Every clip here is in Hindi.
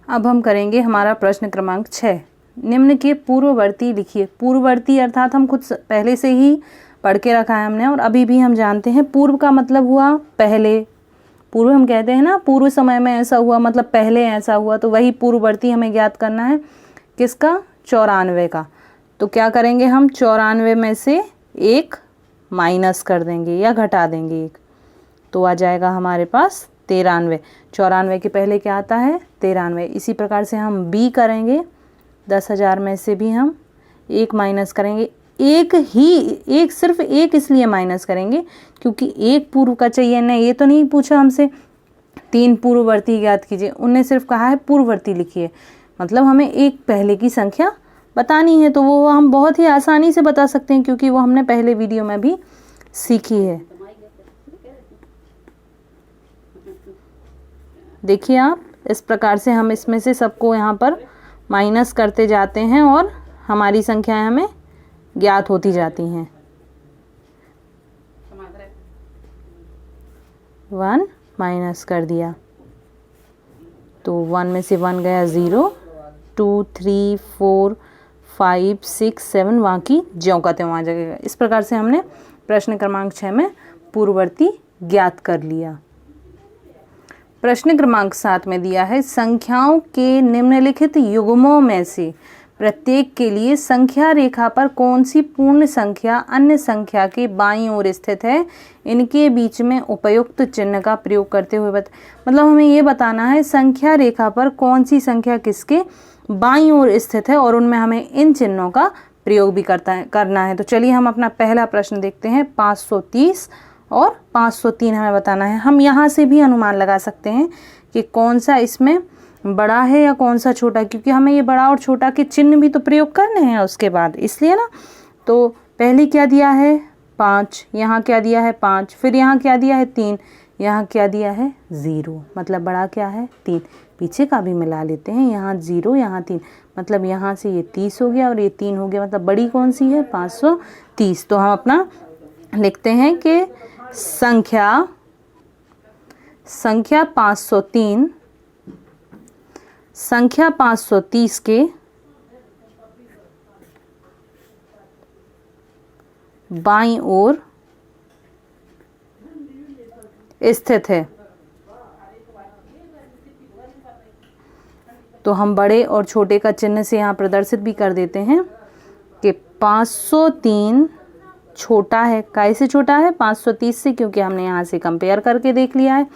अब हम करेंगे हमारा प्रश्न क्रमांक 6। निम्न के पूर्ववर्ती लिखिए। पूर्ववर्ती अर्थात हम खुद पहले से ही पढ़ के रखा है हमने और अभी भी हम जानते हैं। पूर्व का मतलब हुआ पहले, पूर्व हम कहते हैं ना, पूर्व समय में ऐसा हुआ मतलब पहले ऐसा हुआ, तो वही पूर्ववर्ती हमें ज्ञात करना है। किसका? 94 का। तो क्या करेंगे हम? 94 में से 1 माइनस कर देंगे या घटा देंगे 1, तो आ जाएगा हमारे पास 93। 94 के पहले क्या आता है? 93। इसी प्रकार से हम बी करेंगे। 10,000 में से भी हम 1 माइनस करेंगे। एक सिर्फ एक इसलिए माइनस करेंगे क्योंकि 1 पूर्व का चाहिए ना, ये तो नहीं पूछा हमसे 3 पूर्ववर्ती ज्ञात कीजिए, उनने सिर्फ कहा है पूर्ववर्ती लिखिए, मतलब हमें एक पहले की संख्या बतानी है। तो वो हम बहुत ही आसानी से बता सकते हैं क्योंकि वो हमने पहले वीडियो में भी सीखी है। देखिए आप, इस प्रकार से हम इसमें से सबको यहाँ पर माइनस करते जाते हैं और हमारी संख्याएं हमें ज्ञात होती जाती हैं। 1 माइनस कर दिया तो 1 में से 1 गया 0, 2 3 4 5 6 7 वहाँ की ज्यों का त्यों आ जाएगा। इस प्रकार से हमने प्रश्न क्रमांक 6 में पूर्ववर्ती ज्ञात कर लिया। प्रश्न क्रमांक 7 में दिया है संख्याओं के निम्नलिखित युग्मों में से प्रत्येक के लिए संख्या रेखा पर कौन सी पूर्ण संख्या अन्य संख्या के बाईं ओर स्थित है, इनके बीच में उपयुक्त चिन्ह का प्रयोग करते हुए मतलब हमें ये बताना है संख्या रेखा पर कौन सी संख्या किसके बाईं ओर स्थित है और उनमें हमें इन चिन्हों का प्रयोग भी करना है। तो चलिए हम अपना पहला प्रश्न देखते हैं। 530 और 503 हमें बताना है। हम यहाँ से भी अनुमान लगा सकते हैं कि कौन सा इसमें बड़ा है या कौन सा छोटा, क्योंकि हमें ये बड़ा और छोटा के चिन्ह भी तो प्रयोग करने हैं उसके बाद, इसलिए ना। तो पहले क्या दिया है? 5, यहाँ क्या दिया है? 5, फिर यहाँ क्या दिया है? 3, यहाँ क्या दिया है? 0, मतलब बड़ा क्या है? 3। पीछे का भी मिला लेते हैं, यहाँ 0 यहाँ 3, मतलब यहाँ से ये 30 हो गया और ये 3 हो गया, मतलब बड़ी कौन सी है? 530। तो हम अपना लिखते हैं कि संख्या 503 संख्या 530 के बाईं ओर स्थित है। तो हम बड़े और छोटे का चिन्ह से यहाँ प्रदर्शित भी कर देते हैं कि 503 छोटा है। कैसे छोटा है? 530 से, क्योंकि हमने यहाँ से कंपेयर करके देख लिया है।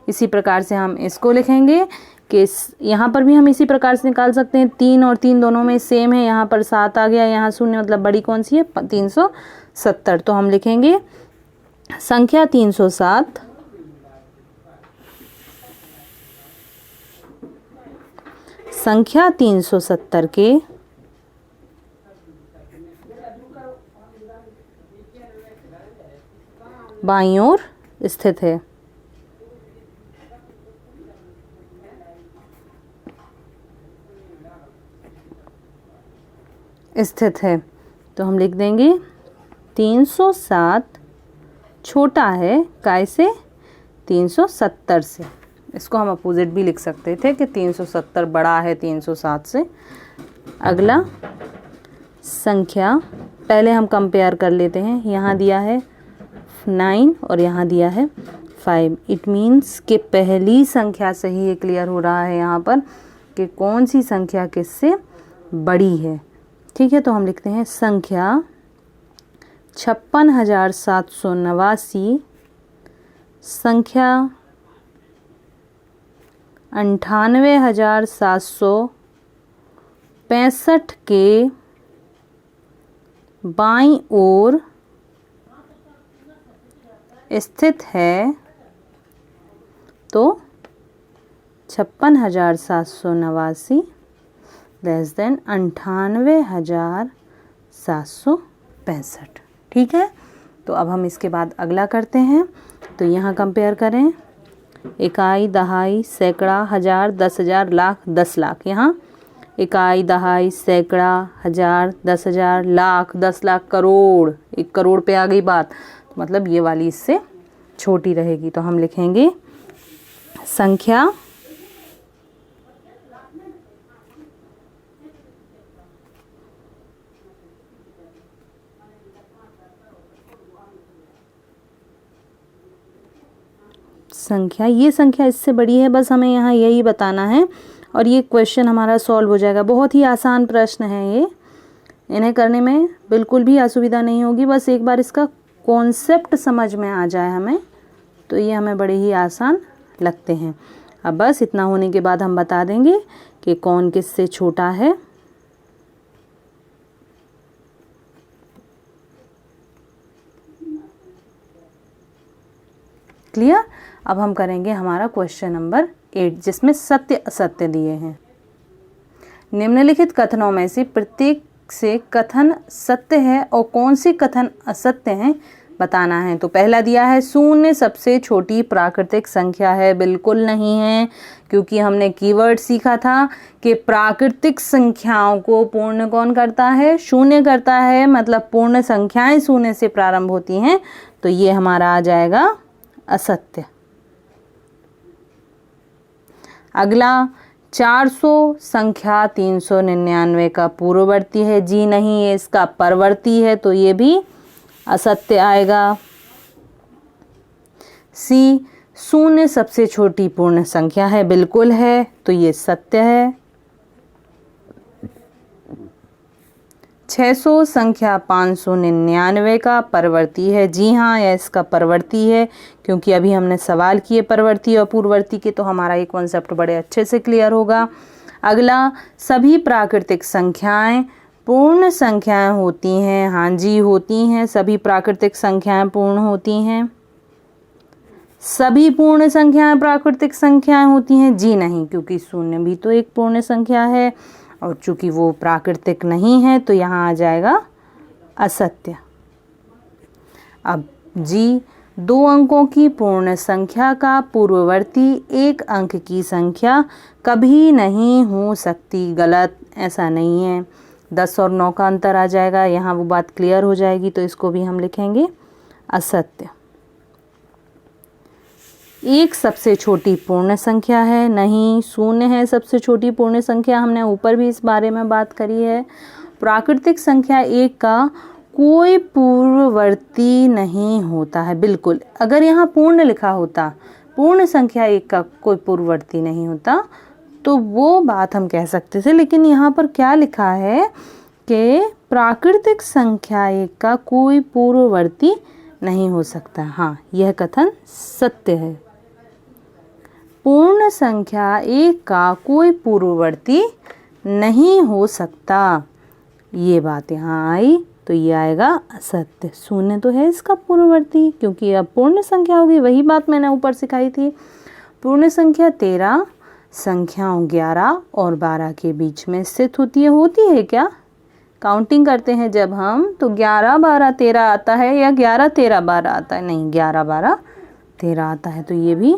इसी प्रकार से हम इसको लिखेंगे कि यहाँ पर भी हम इसी प्रकार से निकाल सकते हैं। 3 और 3 दोनों में सेम है, यहाँ पर 7 आ गया, यहाँ 0, मतलब बड़ी कौन सी है? 370। तो हम लिखेंगे संख्या 307 संख्या 370 के बाईं ओर स्थित है। तो हम लिख देंगे 307 छोटा है कैसे? 370 से। इसको हम अपोजिट भी लिख सकते थे कि 370 बड़ा है 307 से। अगला संख्या, पहले हम कंपेयर कर लेते हैं। यहाँ दिया है 9 और यहाँ दिया है 5। इट मीन्स कि पहली संख्या से ही ये क्लियर हो रहा है यहाँ पर कि कौन सी संख्या किससे बड़ी है। ठीक है, तो हम लिखते हैं संख्या 56,789 संख्या 98,765 के बाईं ओर स्थित है। तो 56,789 लेस देन 98,765। ठीक है, तो अब हम इसके बाद अगला करते हैं। तो यहाँ कंपेयर करें, इकाई, दहाई, सैकड़ा, हजार, 10,000, लाख, 10 लाख। यहाँ इकाई, दहाई, सैकड़ा, हजार, 10,000, लाख, 10 लाख, करोड़। 1 करोड़ पे आ गई बात, तो मतलब ये वाली इससे छोटी रहेगी। तो हम लिखेंगे संख्या संख्या, ये संख्या इससे बड़ी है, बस हमें यहाँ यही बताना है और ये क्वेश्चन हमारा सॉल्व हो जाएगा। बहुत ही आसान प्रश्न है ये, इन्हें करने में बिल्कुल भी असुविधा नहीं होगी, बस एक बार इसका कॉन्सेप्ट समझ में आ जाए हमें तो ये हमें बड़े ही आसान लगते हैं। अब बस इतना होने के बाद हम बता देंगे कि कौन किससे छोटा है। क्लियर? अब हम करेंगे हमारा क्वेश्चन नंबर 8 जिसमें सत्य असत्य दिए हैं। निम्नलिखित कथनों में से प्रत्येक से कथन सत्य है और कौन से कथन असत्य हैं बताना है। तो पहला दिया है शून्य सबसे छोटी प्राकृतिक संख्या है। बिल्कुल नहीं है, क्योंकि हमने कीवर्ड सीखा था कि प्राकृतिक संख्याओं को पूर्ण कौन करता है? शून्य करता है, मतलब पूर्ण संख्याएं शून्य से प्रारंभ होती हैं, तो ये हमारा आ जाएगा असत्य। अगला 400 संख्या 399 का पूर्ववर्ती है। जी नहीं, ये इसका परवर्ती है, तो ये भी असत्य आएगा। सी शून्य सबसे छोटी पूर्ण संख्या है। बिल्कुल है, तो ये सत्य है। 600 संख्या 599 का परवर्ती है। जी हाँ, यह इसका परवर्ती है, क्योंकि अभी हमने सवाल किए परवर्ती और पूर्ववर्ती के, तो हमारा ये कॉन्सेप्ट बड़े अच्छे से क्लियर होगा। अगला सभी प्राकृतिक संख्याएं पूर्ण संख्याएं होती हैं। हाँ जी, होती हैं, सभी प्राकृतिक संख्याएं पूर्ण होती हैं। सभी पूर्ण संख्याएं प्राकृतिक संख्याएं होती हैं। जी नहीं, क्योंकि शून्य भी तो एक पूर्ण संख्या है और चूंकि वो प्राकृतिक नहीं है तो यहाँ आ जाएगा असत्य। अब जी 2 अंकों की पूर्ण संख्या का पूर्ववर्ती 1 अंक की संख्या कभी नहीं हो सकती। गलत, ऐसा नहीं है। 10 और 9 का अंतर आ जाएगा, यहाँ वो बात क्लियर हो जाएगी, तो इसको भी हम लिखेंगे असत्य। 1 सबसे छोटी पूर्ण संख्या है। नहीं, शून्य है सबसे छोटी पूर्ण संख्या, हमने ऊपर भी इस बारे में बात करी है। प्राकृतिक संख्या 1 का कोई पूर्ववर्ती नहीं होता है। बिल्कुल, अगर यहाँ पूर्ण लिखा होता, पूर्ण संख्या 1 का कोई पूर्ववर्ती नहीं होता, तो वो बात हम कह सकते थे, लेकिन यहाँ पर क्या लिखा है कि प्राकृतिक संख्या 1 का कोई पूर्ववर्ती नहीं हो सकता। हाँ, यह कथन सत्य है। पूर्ण संख्या 1 का कोई पूर्ववर्ती नहीं हो सकता, ये बात यहाँ आई, तो ये आएगा असत्य। शून्य तो है इसका पूर्ववर्ती, क्योंकि अब पूर्ण संख्या होगी, वही बात मैंने ऊपर सिखाई थी। पूर्ण संख्या 13 संख्याओं 11 और 12 के बीच में स्थित होती है। होती है क्या? काउंटिंग करते हैं जब हम, तो 11 12 13 आता है या 11 13 12 आता है? नहीं, 11 12 13 आता है, तो ये भी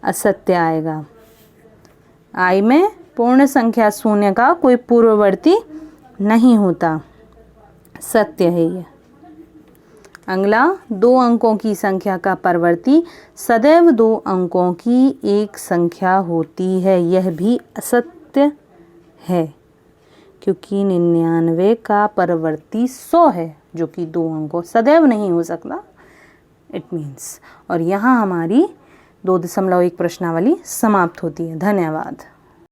असत्य आएगा। आई में पूर्ण संख्या शून्य का कोई पूर्ववर्ती नहीं होता, सत्य है ये। अगला 2 अंकों की संख्या का परवर्ती सदैव 2 अंकों की एक संख्या होती है। यह भी असत्य है, क्योंकि 99 का परवर्ती 100 है, जो कि 2 अंकों सदैव नहीं हो सकता, इट मीन्स। और यहाँ हमारी 2.1 प्रश्नावली समाप्त होती है। धन्यवाद।